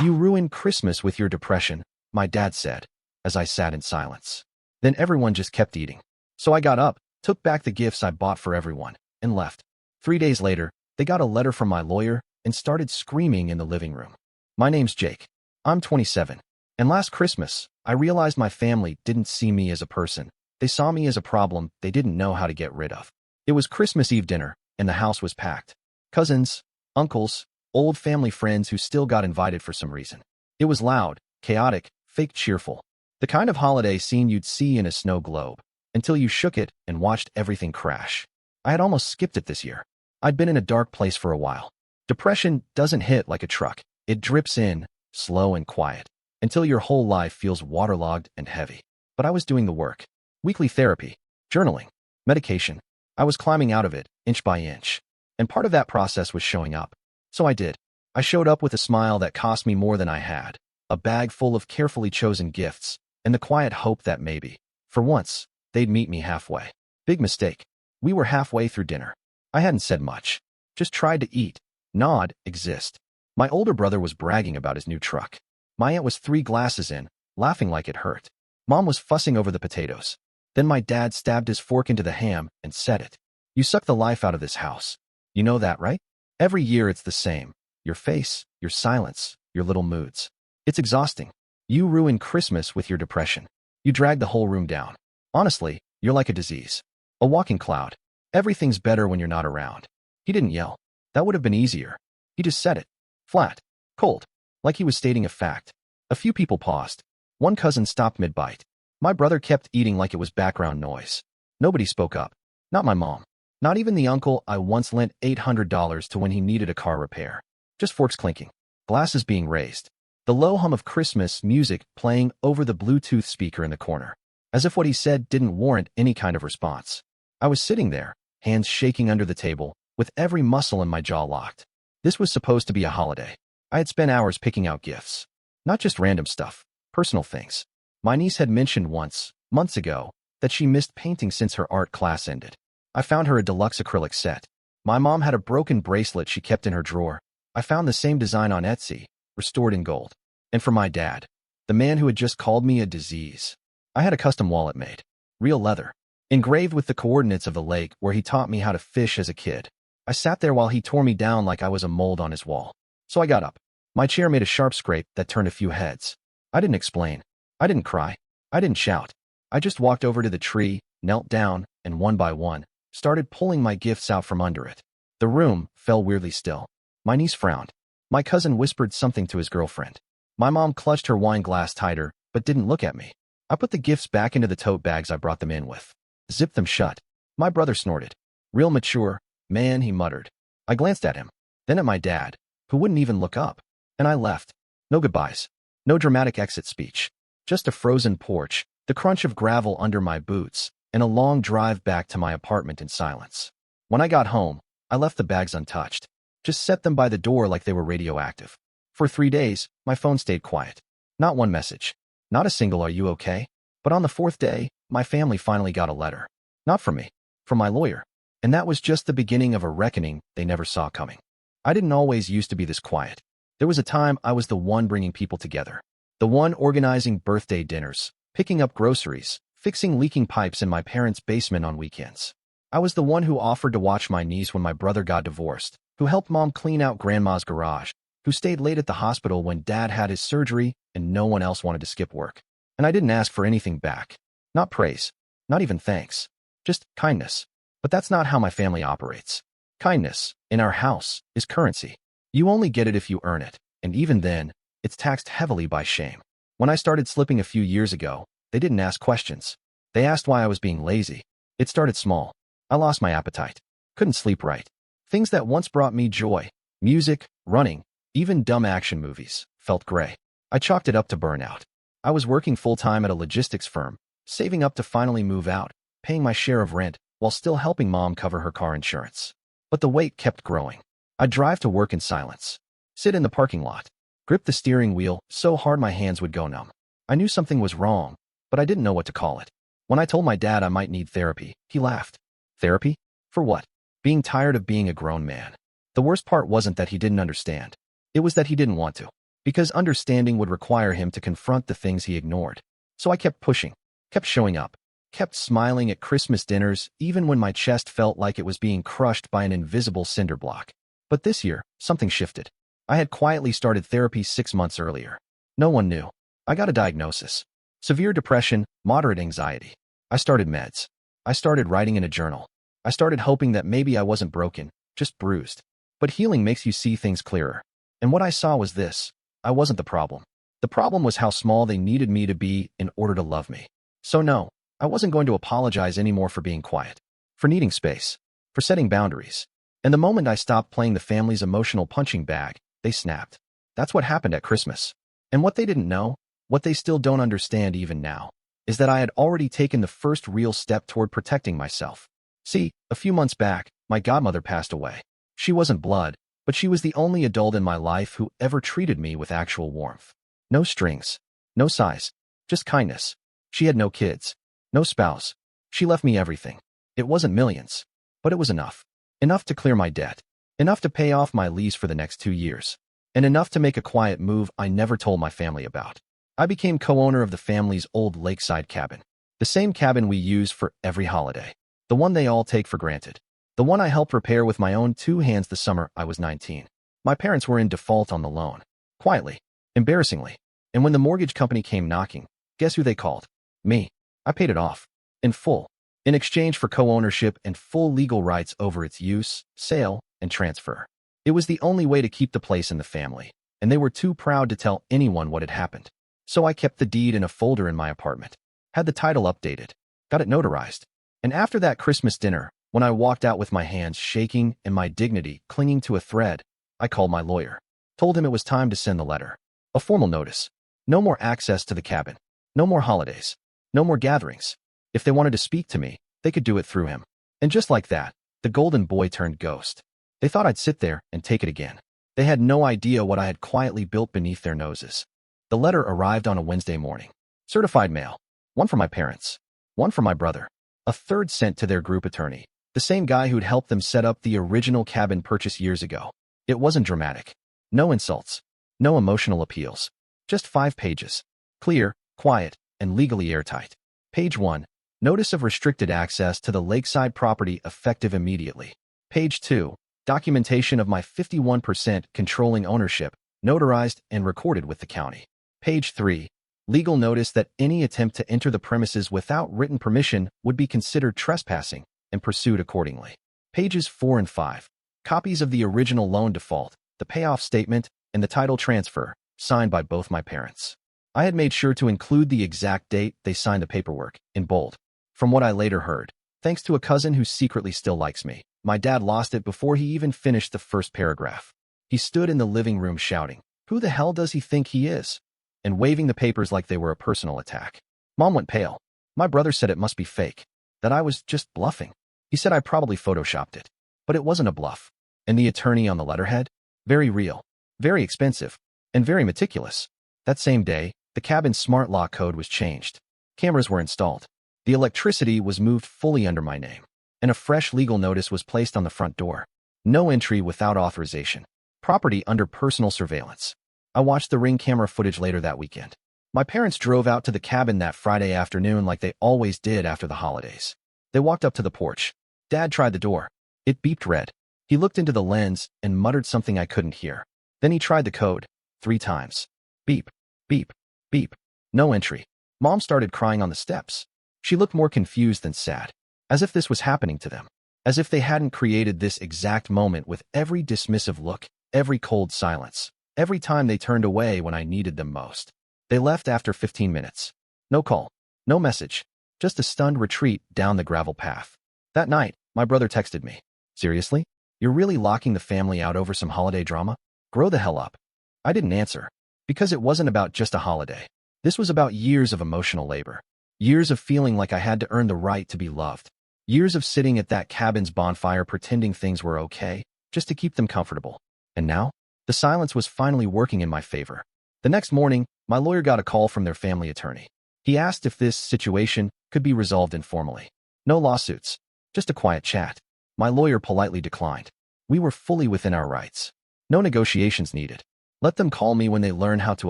You ruined Christmas with your depression, my dad said, as I sat in silence. Then everyone just kept eating. So I got up, took back the gifts I bought for everyone, and left. 3 days later, they got a letter from my lawyer and started screaming in the living room. My name's Jake. I'm 27. And last Christmas, I realized my family didn't see me as a person. They saw me as a problem they didn't know how to get rid of. It was Christmas Eve dinner, and the house was packed. Cousins, uncles, old family friends who still got invited for some reason. It was loud, chaotic, fake cheerful. The kind of holiday scene you'd see in a snow globe, until you shook it and watched everything crash. I had almost skipped it this year. I'd been in a dark place for a while. Depression doesn't hit like a truck. It drips in, slow and quiet, until your whole life feels waterlogged and heavy. But I was doing the work. Weekly therapy, journaling, medication. I was climbing out of it, inch by inch. And part of that process was showing up. So I did. I showed up with a smile that cost me more than I had, a bag full of carefully chosen gifts, and the quiet hope that maybe, for once, they'd meet me halfway. Big mistake. We were halfway through dinner. I hadn't said much. Just tried to eat, nod, exist. My older brother was bragging about his new truck. My aunt was 3 glasses in, laughing like it hurt. Mom was fussing over the potatoes. Then my dad stabbed his fork into the ham and said it. You suck the life out of this house. You know that, right? Every year it's the same. Your face, your silence, your little moods. It's exhausting. You ruin Christmas with your depression. You drag the whole room down. Honestly, you're like a disease. A walking cloud. Everything's better when you're not around. He didn't yell. That would have been easier. He just said it. Flat. Cold. Like he was stating a fact. A few people paused. One cousin stopped mid-bite. My brother kept eating like it was background noise. Nobody spoke up. Not my mom. Not even the uncle I once lent $800 to when he needed a car repair. Just forks clinking. Glasses being raised. The low hum of Christmas music playing over the Bluetooth speaker in the corner. As if what he said didn't warrant any kind of response. I was sitting there, hands shaking under the table, with every muscle in my jaw locked. This was supposed to be a holiday. I had spent hours picking out gifts. Not just random stuff, personal things. My niece had mentioned once, months ago, that she missed painting since her art class ended. I found her a deluxe acrylic set. My mom had a broken bracelet she kept in her drawer. I found the same design on Etsy, restored in gold. And for my dad, the man who had just called me a disease, I had a custom wallet made. Real leather. Engraved with the coordinates of the lake where he taught me how to fish as a kid. I sat there while he tore me down like I was a mold on his wall. So I got up. My chair made a sharp scrape that turned a few heads. I didn't explain. I didn't cry. I didn't shout. I just walked over to the tree, knelt down, and one by one, started pulling my gifts out from under it. The room fell weirdly still. My niece frowned. My cousin whispered something to his girlfriend. My mom clutched her wine glass tighter, but didn't look at me. I put the gifts back into the tote bags I brought them in with. Zipped them shut. My brother snorted. Real mature. Man, he muttered. I glanced at him. Then at my dad, who wouldn't even look up. And I left. No goodbyes. No dramatic exit speech. Just a frozen porch, the crunch of gravel under my boots, and a long drive back to my apartment in silence. When I got home, I left the bags untouched. Just set them by the door like they were radioactive. For 3 days, my phone stayed quiet. Not one message. Not a single "Are you okay?" But on the 4th day, my family finally got a letter. Not from me. From my lawyer. And that was just the beginning of a reckoning they never saw coming. I didn't always used to be this quiet. There was a time I was the one bringing people together. The one organizing birthday dinners, picking up groceries, fixing leaking pipes in my parents' basement on weekends. I was the one who offered to watch my niece when my brother got divorced, who helped mom clean out grandma's garage, who stayed late at the hospital when dad had his surgery and no one else wanted to skip work. And I didn't ask for anything back. Not praise. Not even thanks. Just kindness. But that's not how my family operates. Kindness, in our house, is currency. You only get it if you earn it, and even then, it's taxed heavily by shame. When I started slipping a few years ago, they didn't ask questions. They asked why I was being lazy. It started small. I lost my appetite. Couldn't sleep right. Things that once brought me joy, music, running, even dumb action movies, felt gray. I chalked it up to burnout. I was working full-time at a logistics firm, saving up to finally move out, paying my share of rent, while still helping mom cover her car insurance. But the weight kept growing. I'd drive to work in silence. Sit in the parking lot. Grip the steering wheel so hard my hands would go numb. I knew something was wrong, but I didn't know what to call it. When I told my dad I might need therapy, he laughed. Therapy? For what? Being tired of being a grown man. The worst part wasn't that he didn't understand. It was that he didn't want to. because understanding would require him to confront the things he ignored. So I kept pushing, kept showing up, kept smiling at Christmas dinners even when my chest felt like it was being crushed by an invisible cinder block. But this year, something shifted. I had quietly started therapy 6 months earlier. No one knew. I got a diagnosis. Severe depression, moderate anxiety. I started meds. I started writing in a journal. I started hoping that maybe I wasn't broken, just bruised. But healing makes you see things clearer. And what I saw was this. I wasn't the problem. The problem was how small they needed me to be in order to love me. So no, I wasn't going to apologize anymore for being quiet, for needing space, for setting boundaries. And the moment I stopped playing the family's emotional punching bag, they snapped. That's what happened at Christmas. And what they didn't know, what they still don't understand even now, is that I had already taken the first real step toward protecting myself. See, a few months back, my godmother passed away. She wasn't blood, but she was the only adult in my life who ever treated me with actual warmth. No strings, no size, just kindness. She had no kids, no spouse. She left me everything. It wasn't millions, but it was enough. Enough to clear my debt, enough to pay off my lease for the next 2 years, and enough to make a quiet move I never told my family about. I became co-owner of the family's old lakeside cabin, the same cabin we use for every holiday, the one they all take for granted, the one I helped repair with my own 2 hands the summer I was 19. My parents were in default on the loan, quietly, embarrassingly, and when the mortgage company came knocking, guess who they called? Me. I paid it off, in full, in exchange for co-ownership and full legal rights over its use, sale, and transfer. It was the only way to keep the place in the family, and they were too proud to tell anyone what had happened. So I kept the deed in a folder in my apartment, had the title updated, got it notarized. And after that Christmas dinner, when I walked out with my hands shaking and my dignity clinging to a thread, I called my lawyer, told him it was time to send the letter. A formal notice. No more access to the cabin. No more holidays. No more gatherings. If they wanted to speak to me, they could do it through him. And just like that, the golden boy turned ghost. They thought I'd sit there and take it again. They had no idea what I had quietly built beneath their noses. The letter arrived on a Wednesday morning. Certified mail. One from my parents. One from my brother. A third sent to their group attorney, the same guy who'd helped them set up the original cabin purchase years ago. It wasn't dramatic. No insults. No emotional appeals. Just 5 pages. Clear, quiet, and legally airtight. Page 1. Notice of restricted access to the lakeside property effective immediately. Page 2. Documentation of my 51% controlling ownership, notarized and recorded with the county. Page 3. Legal notice that any attempt to enter the premises without written permission would be considered trespassing and pursued accordingly. Pages 4 and 5. Copies of the original loan default, the payoff statement, and the title transfer, signed by both my parents. I had made sure to include the exact date they signed the paperwork, in bold. From what I later heard, thanks to a cousin who secretly still likes me, my dad lost it before he even finished the first paragraph. He stood in the living room shouting, "Who the hell does he think he is?" and waving the papers like they were a personal attack. Mom went pale. My brother said it must be fake, that I was just bluffing. He said I probably photoshopped it. But it wasn't a bluff. And the attorney on the letterhead? Very real, very expensive, and very meticulous. That same day, the cabin's smart lock code was changed. Cameras were installed. The electricity was moved fully under my name. And a fresh legal notice was placed on the front door. No entry without authorization. Property under personal surveillance. I watched the Ring camera footage later that weekend. My parents drove out to the cabin that Friday afternoon like they always did after the holidays. They walked up to the porch. Dad tried the door. It beeped red. He looked into the lens and muttered something I couldn't hear. Then he tried the code 3 times. Beep, beep, beep. No entry. Mom started crying on the steps. She looked more confused than sad, as if this was happening to them, as if they hadn't created this exact moment with every dismissive look, every cold silence, every time they turned away when I needed them most. They left after 15 minutes. No call, no message, just a stunned retreat down the gravel path. That night, my brother texted me. "Seriously? You're really locking the family out over some holiday drama? Grow the hell up." I didn't answer, because it wasn't about just a holiday. This was about years of emotional labor. Years of feeling like I had to earn the right to be loved. Years of sitting at that cabin's bonfire pretending things were okay, just to keep them comfortable. And now, the silence was finally working in my favor. The next morning, my lawyer got a call from their family attorney. He asked if this situation could be resolved informally. No lawsuits, just a quiet chat. My lawyer politely declined. We were fully within our rights. No negotiations needed. Let them call me when they learn how to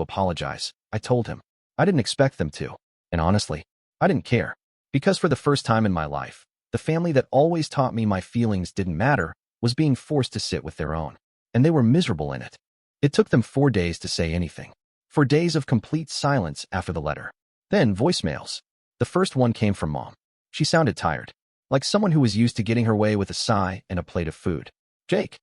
apologize, I told him. I didn't expect them to. And honestly, I didn't care. Because for the first time in my life, the family that always taught me my feelings didn't matter was being forced to sit with their own. And they were miserable in it. It took them 4 days to say anything. 4 days of complete silence after the letter. Then voicemails. The first one came from Mom. She sounded tired, like someone who was used to getting her way with a sigh and a plate of food. Jake,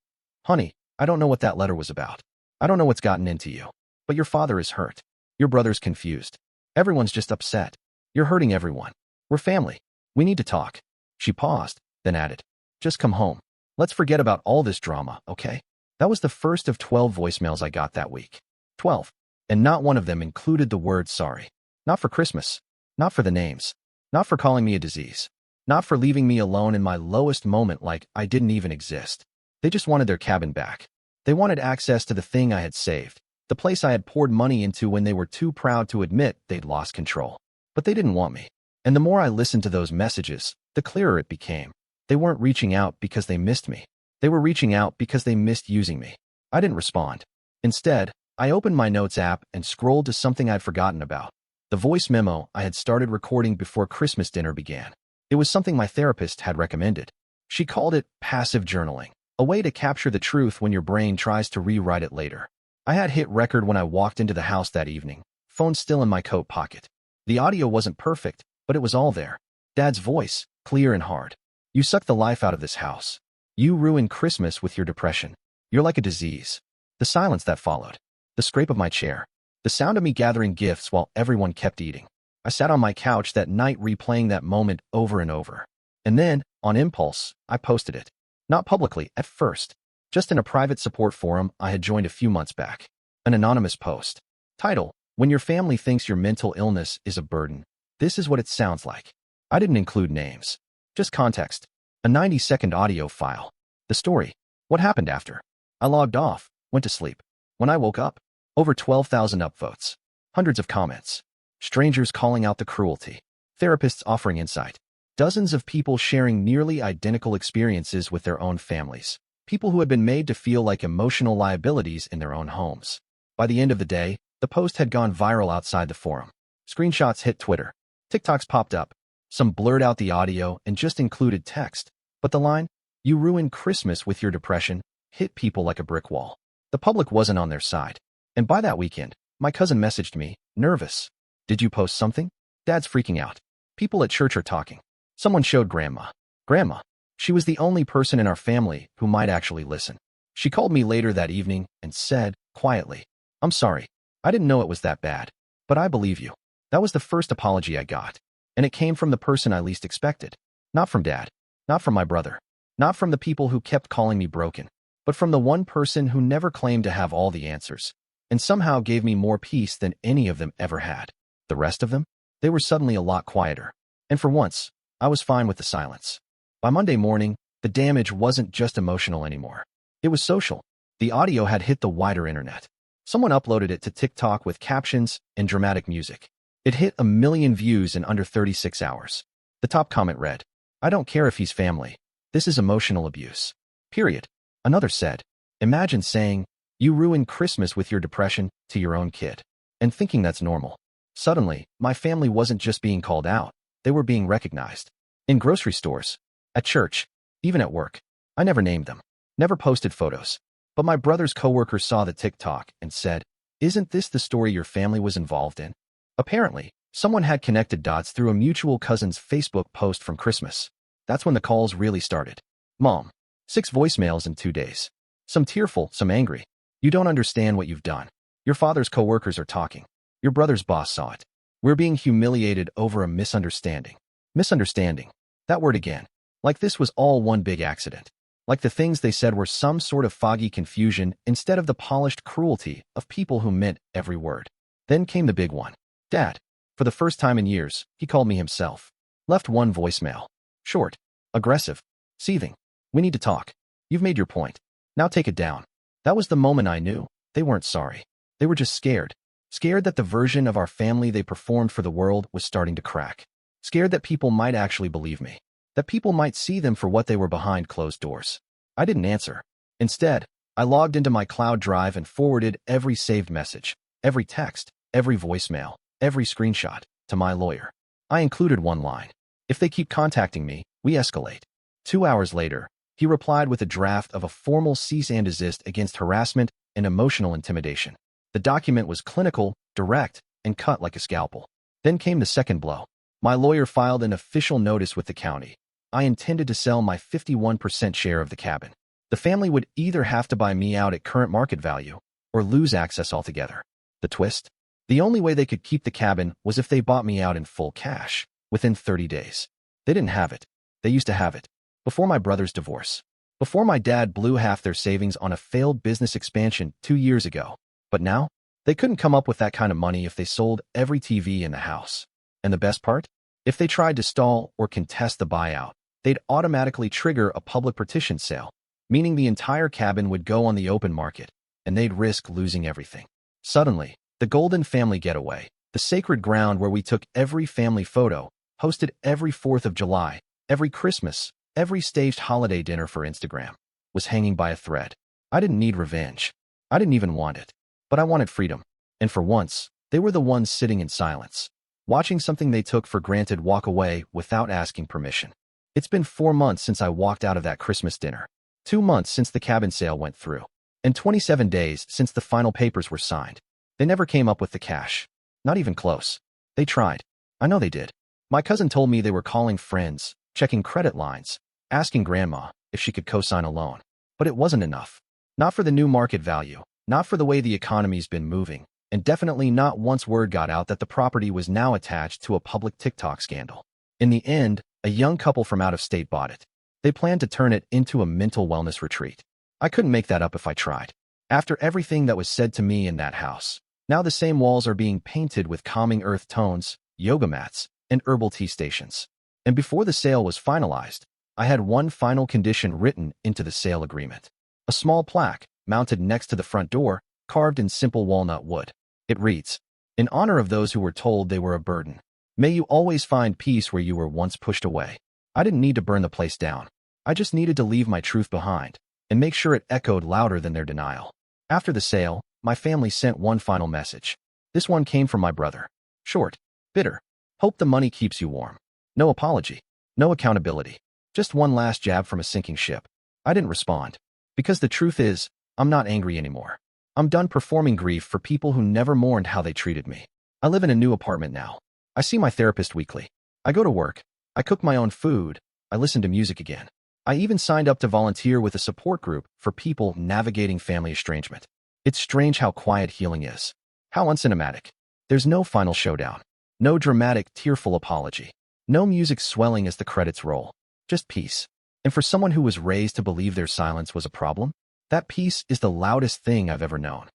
honey, I don't know what that letter was about. I don't know what's gotten into you. But your father is hurt. Your brother's confused. Everyone's just upset. You're hurting everyone. We're family. We need to talk. She paused, then added, just come home. Let's forget about all this drama, okay? That was the first of 12 voicemails I got that week. 12. And not one of them included the word sorry. Not for Christmas. Not for the names. Not for calling me a disease. Not for leaving me alone in my lowest moment like I didn't even exist. They just wanted their cabin back. They wanted access to the thing I had saved, the place I had poured money into when they were too proud to admit they'd lost control. But they didn't want me. And the more I listened to those messages, the clearer it became. They weren't reaching out because they missed me. They were reaching out because they missed using me. I didn't respond. Instead, I opened my notes app and scrolled to something I'd forgotten about. The voice memo I had started recording before Christmas dinner began. It was something my therapist had recommended. She called it passive journaling, a way to capture the truth when your brain tries to rewrite it later. I had hit record when I walked into the house that evening, phone still in my coat pocket. The audio wasn't perfect, but it was all there. Dad's voice, clear and hard. You suck the life out of this house. You ruin Christmas with your depression. You're like a disease. The silence that followed. The scrape of my chair. The sound of me gathering gifts while everyone kept eating. I sat on my couch that night replaying that moment over and over. And then, on impulse, I posted it. Not publicly, at first. Just in a private support forum I had joined a few months back. An anonymous post. Title: When your family thinks your mental illness is a burden, this is what it sounds like. I didn't include names. Just context. A 90-second audio file. The story. What happened after. I logged off, went to sleep. When I woke up, over 12,000 upvotes. Hundreds of comments. Strangers calling out the cruelty. Therapists offering insight. Dozens of people sharing nearly identical experiences with their own families. People who had been made to feel like emotional liabilities in their own homes. By the end of the day, the post had gone viral outside the forum. Screenshots hit Twitter. TikToks popped up. Some blurred out the audio and just included text. But the line, "You ruin Christmas with your depression," hit people like a brick wall. The public wasn't on their side. And by that weekend, my cousin messaged me, nervous. "Did you post something? Dad's freaking out. People at church are talking." Someone showed Grandma. Grandma. She was the only person in our family who might actually listen. She called me later that evening and said, quietly, "I'm sorry. I didn't know it was that bad. But I believe you." That was the first apology I got. And it came from the person I least expected. Not from Dad. Not from my brother. Not from the people who kept calling me broken. But from the one person who never claimed to have all the answers. And somehow gave me more peace than any of them ever had. The rest of them? They were suddenly a lot quieter. And for once, I was fine with the silence. By Monday morning, the damage wasn't just emotional anymore. It was social. The audio had hit the wider internet. Someone uploaded it to TikTok with captions and dramatic music. It hit 1 million views in under 36 hours. The top comment read, "I don't care if he's family. This is emotional abuse. Period." Another said, "Imagine saying, 'You ruin Christmas with your depression' to your own kid, and thinking that's normal." Suddenly, my family wasn't just being called out. They were being recognized. In grocery stores, at church, even at work. I never named them, never posted photos. But my brother's coworker saw the TikTok and said, "Isn't this the story your family was involved in?" Apparently, someone had connected dots through a mutual cousin's Facebook post from Christmas. That's when the calls really started. Mom. 6 voicemails in 2 days. Some tearful, some angry. "You don't understand what you've done. Your father's coworkers are talking. Your brother's boss saw it. We're being humiliated over a misunderstanding." Misunderstanding. That word again. Like this was all one big accident. Like the things they said were some sort of foggy confusion instead of the polished cruelty of people who meant every word. Then came the big one. Dad. For the first time in years, he called me himself. Left one voicemail. Short. Aggressive. Seething. "We need to talk. You've made your point. Now take it down." That was the moment I knew. They weren't sorry. They were just scared. Scared that the version of our family they performed for the world was starting to crack. Scared that people might actually believe me. That people might see them for what they were behind closed doors. I didn't answer. Instead, I logged into my cloud drive and forwarded every saved message, every text, every voicemail, every screenshot to my lawyer. I included one line: "If they keep contacting me, we escalate." 2 hours later, he replied with a draft of a formal cease and desist against harassment and emotional intimidation. The document was clinical, direct, and cut like a scalpel. Then came the second blow. My lawyer filed an official notice with the county. I intended to sell my 51% share of the cabin. The family would either have to buy me out at current market value or lose access altogether. The twist? The only way they could keep the cabin was if they bought me out in full cash within 30 days. They didn't have it. They used to have it. Before my brother's divorce. Before my dad blew half their savings on a failed business expansion 2 years ago. But now, they couldn't come up with that kind of money if they sold every TV in the house. And the best part? If they tried to stall or contest the buyout, they'd automatically trigger a public petition sale, meaning the entire cabin would go on the open market, and they'd risk losing everything. Suddenly, the Golden Family Getaway, the sacred ground where we took every family photo, hosted every 4th of July, every Christmas, every staged holiday dinner for Instagram, was hanging by a thread. I didn't need revenge. I didn't even want it. But I wanted freedom. And for once, they were the ones sitting in silence, watching something they took for granted walk away without asking permission. It's been 4 months since I walked out of that Christmas dinner, 2 months since the cabin sale went through, and 27 days since the final papers were signed. They never came up with the cash. Not even close. They tried. I know they did. My cousin told me they were calling friends, checking credit lines, asking grandma if she could co-sign a loan. But it wasn't enough. Not for the new market value, not for the way the economy's been moving, and definitely not once word got out that the property was now attached to a public TikTok scandal. In the end, a young couple from out of state bought it. They planned to turn it into a mental wellness retreat. I couldn't make that up if I tried. After everything that was said to me in that house, now the same walls are being painted with calming earth tones, yoga mats, and herbal tea stations. And before the sale was finalized, I had one final condition written into the sale agreement. A small plaque, mounted next to the front door, carved in simple walnut wood. It reads, "In honor of those who were told they were a burden, may you always find peace where you were once pushed away." I didn't need to burn the place down. I just needed to leave my truth behind and make sure it echoed louder than their denial. After the sale, my family sent one final message. This one came from my brother. Short, bitter. Hope the money keeps you warm. No apology. No accountability. Just one last jab from a sinking ship. I didn't respond. Because the truth is, I'm not angry anymore. I'm done performing grief for people who never mourned how they treated me. I live in a new apartment now. I see my therapist weekly. I go to work. I cook my own food. I listen to music again. I even signed up to volunteer with a support group for people navigating family estrangement. It's strange how quiet healing is. How uncinematic. There's no final showdown. No dramatic, tearful apology. No music swelling as the credits roll. Just peace. And for someone who was raised to believe their silence was a problem, that peace is the loudest thing I've ever known.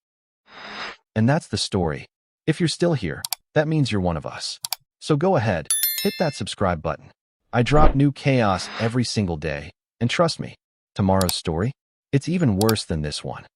And that's the story. If you're still here, that means you're one of us. So go ahead, hit that subscribe button. I drop new chaos every single day, and trust me, tomorrow's story, it's even worse than this one.